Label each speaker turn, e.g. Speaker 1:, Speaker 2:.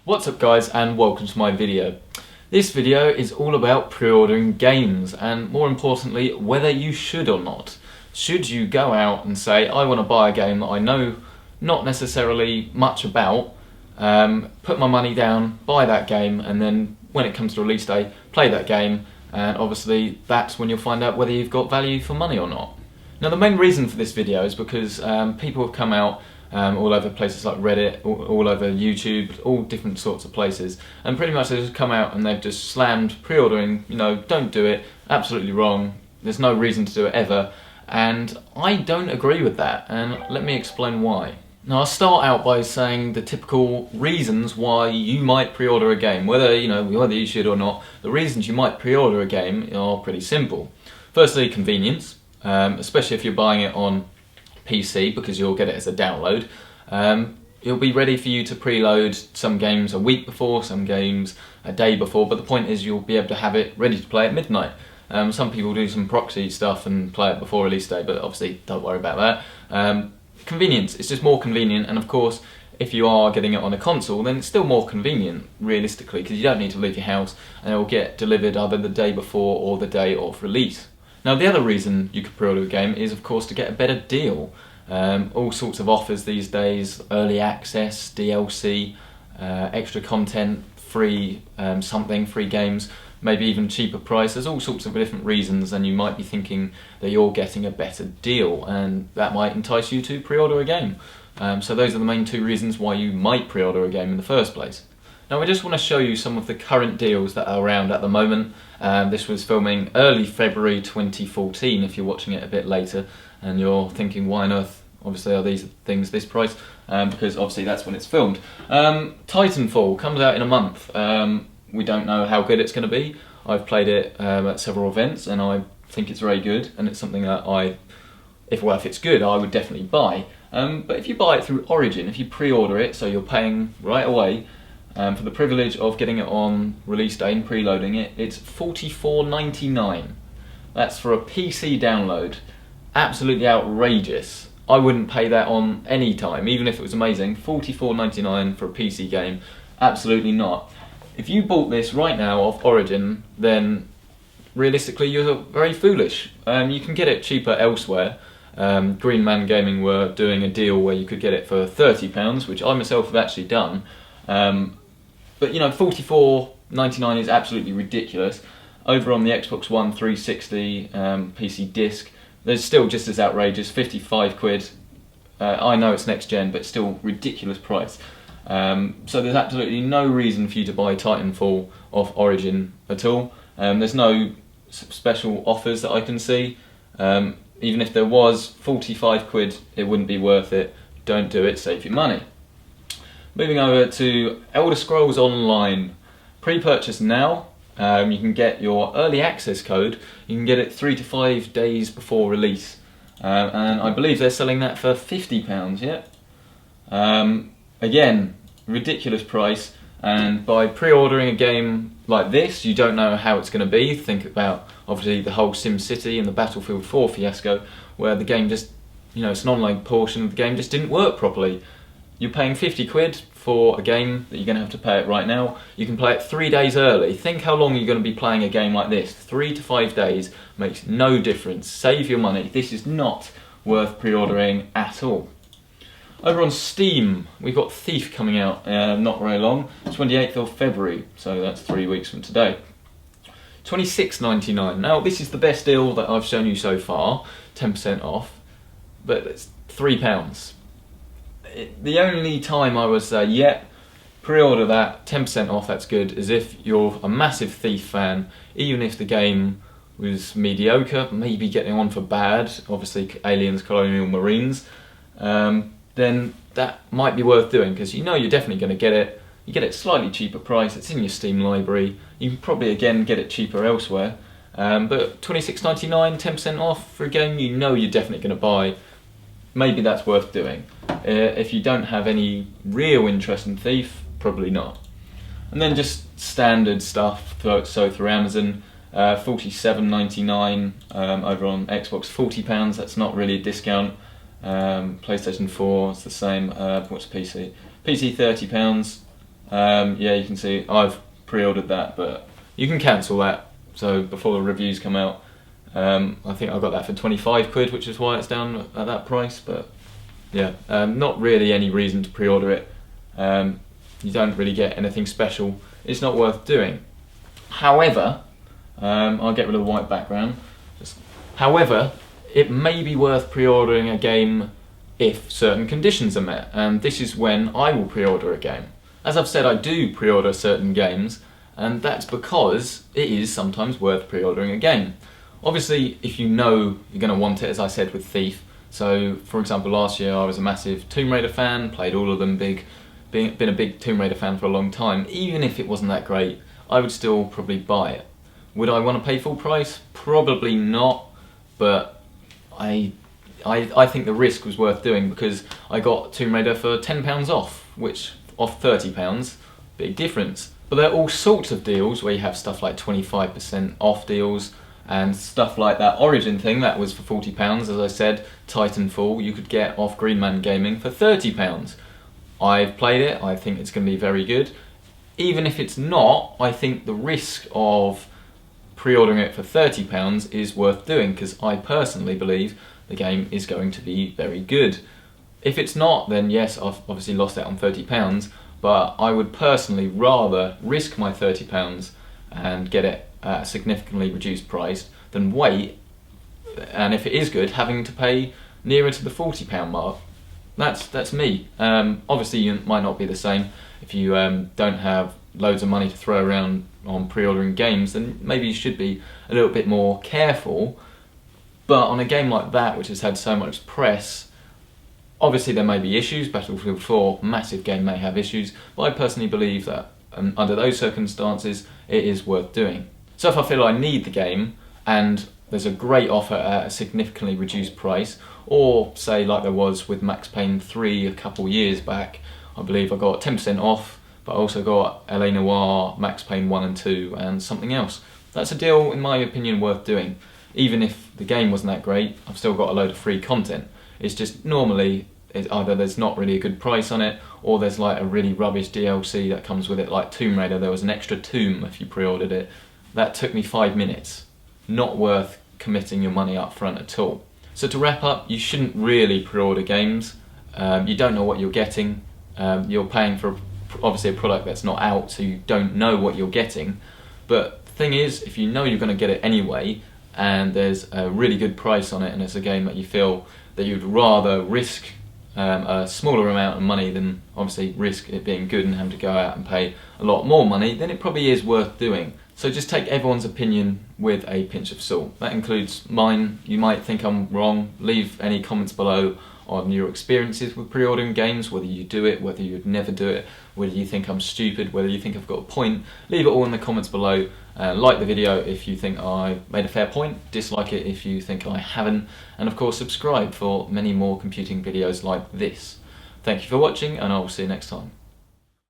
Speaker 1: What's up guys, and welcome to my video. This video is all about pre-ordering games, and more importantly whether you should or not. Should you go out and say, I want to buy a game that I know not necessarily much about, put my money down, buy that game, and then when it comes to release day, play that game, and obviously that's when you'll find out whether you've got value for money or not. Now the main reason for this video is because people have come out all over places like Reddit, all over YouTube, all different sorts of places, and pretty much they've just come out and they've just slammed pre-ordering, don't do it, absolutely wrong, there's no reason to do it ever, and I don't agree with that, and let me explain why. Now I'll start out by saying the typical reasons why you might pre-order a game, whether you should or not. The reasons you might pre-order a game are pretty simple. Firstly, convenience, especially if you're buying it on PC, because you'll get it as a download. It'll be ready for you to preload some games a week before, some games a day before, but the point is you'll be able to have it ready to play at midnight. Some people do some proxy stuff and play it before release day, but obviously don't worry about that. Convenience, it's just more convenient, and of course if you are getting it on a console then it's still more convenient realistically, because you don't need to leave your house and it will get delivered either the day before or the day of release. Now the other reason you could pre-order a game is of course to get a better deal. All sorts of offers these days, early access, DLC, extra content, free free games, maybe even cheaper price. There's all sorts of different reasons, and you might be thinking that you're getting a better deal, and that might entice you to pre-order a game. So those are the main two reasons why you might pre-order a game in the first place. Now I just want to show you some of the current deals that are around at the moment. This was filming early February 2014 if you're watching it a bit later and you're thinking why on earth obviously are these things this price, because obviously that's when it's filmed. Titanfall comes out in a month. We don't know how good it's going to be. I've played it at several events and I think it's very good, and it's something that if it's good, I would definitely buy. But if you buy it through Origin, if you pre-order it, so you're paying right away, for the privilege of getting it on release day and preloading it, it's $44.99. That's for a PC download. Absolutely outrageous. I wouldn't pay that on any time, even if it was amazing. $44.99 for a PC game, absolutely not. If you bought this right now off Origin, then realistically you're very foolish. You can get it cheaper elsewhere. Green Man Gaming were doing a deal where you could get it for £30, which I myself have actually done. But $44.99 is absolutely ridiculous. Over on the Xbox One 360 PC disc, there's still just as outrageous, 55 quid. I know it's next gen, but still ridiculous price. So there's absolutely no reason for you to buy Titanfall off Origin at all. There's no special offers that I can see. Even if there was, 45 quid, it wouldn't be worth it. Don't do it, save your money. Moving over to Elder Scrolls Online. Pre-purchase now. You can get your early access code. You can get it 3 to 5 days before release. And I believe they're selling that for £50, yeah? Again, ridiculous price. And by pre-ordering a game like this, you don't know how it's going to be. Think about, obviously, the whole SimCity and the Battlefield 4 fiasco, where the game just, it's an online portion of the game just didn't work properly. You're paying 50 quid for a game that you're going to have to pay it right now. You can play it 3 days early. Think how long you're going to be playing a game like this. 3 to 5 days makes no difference. Save your money. This is not worth pre-ordering at all. Over on Steam, we've got Thief coming out not very long, 28th of February, so that's 3 weeks from today. $26.99. Now this is the best deal that I've shown you so far, 10% off, but it's £3. The only time I would say, yep, pre-order that, 10% off, that's good, is if you're a massive Thief fan, even if the game was mediocre, maybe getting on for bad, obviously Aliens, Colonial Marines, then that might be worth doing, because you're definitely going to get it. You get it slightly cheaper price, it's in your Steam library, you can probably again get it cheaper elsewhere, but $26.99, 10% off for a game you're definitely going to buy, maybe that's worth doing. If you don't have any real interest in Thief, probably not. And then just standard stuff, so through Amazon, $47.99, over on Xbox £40, that's not really a discount. PlayStation 4, it's the same. What's PC? PC £30, Yeah, you can see I've pre-ordered that, but you can cancel that. So before the reviews come out, I think I got that for 25 quid, which is why it's down at that price. But yeah, not really any reason to pre-order it. You don't really get anything special. It's not worth doing. However, I'll get rid of the white background. However, it may be worth pre-ordering a game if certain conditions are met, and this is when I will pre-order a game. As I've said, I do pre-order certain games, and that's because it is sometimes worth pre-ordering a game. Obviously, if you know you're going to want it, as I said with Thief. So, for example, last year I was a massive Tomb Raider fan, played all of them, been a big Tomb Raider fan for a long time. Even if it wasn't that great, I would still probably buy it. Would I want to pay full price? Probably not, but I think the risk was worth doing because I got Tomb Raider for £10 off, which off £30, big difference. But there are all sorts of deals where you have stuff like 25% off deals and stuff like that Origin thing that was for £40, as I said, Titanfall, you could get off Green Man Gaming for £30. I've played it, I think it's going to be very good. Even if it's not, I think the risk of pre-ordering it for £30 is worth doing because I personally believe the game is going to be very good. If it's not, then yes, I've obviously lost out on £30, but I would personally rather risk my £30 and get it at a significantly reduced price than wait, and if it is good, having to pay nearer to the £40 mark. That's me. Obviously you might not be the same. If you don't have loads of money to throw around on pre-ordering games, then maybe you should be a little bit more careful. But on a game like that, which has had so much press, obviously there may be issues. Battlefield 4, massive game, may have issues, but I personally believe that under those circumstances it is worth doing. So if I feel I need the game and there's a great offer at a significantly reduced price, or say like there was with Max Payne 3 a couple years back, I believe I got 10% off, but I also got LA Noire, Max Payne 1 and 2 and something else. That's a deal, in my opinion, worth doing. Even if the game wasn't that great, I've still got a load of free content. It's just normally either there's not really a good price on it, or there's like a really rubbish DLC that comes with it, like Tomb Raider. There was an extra tomb if you pre-ordered it. That took me 5 minutes. Not worth committing your money up front at all. So to wrap up, you shouldn't really pre-order games. You don't know what you're getting. You're paying for obviously a product that's not out, so you don't know what you're getting. But the thing is, if you know you're going to get it anyway, and there's a really good price on it, and it's a game that you feel that you'd rather risk a smaller amount of money than obviously risk it being good and having to go out and pay a lot more money, then it probably is worth doing. So just take everyone's opinion with a pinch of salt. That includes mine. You might think I'm wrong. Leave any comments below on your experiences with pre-ordering games, whether you do it, whether you'd never do it, whether you think I'm stupid, whether you think I've got a point. Leave it all in the comments below. Like the video if you think I made a fair point, dislike it if you think I haven't, and of course subscribe for many more computing videos like this. Thank you for watching, and I will see you next time.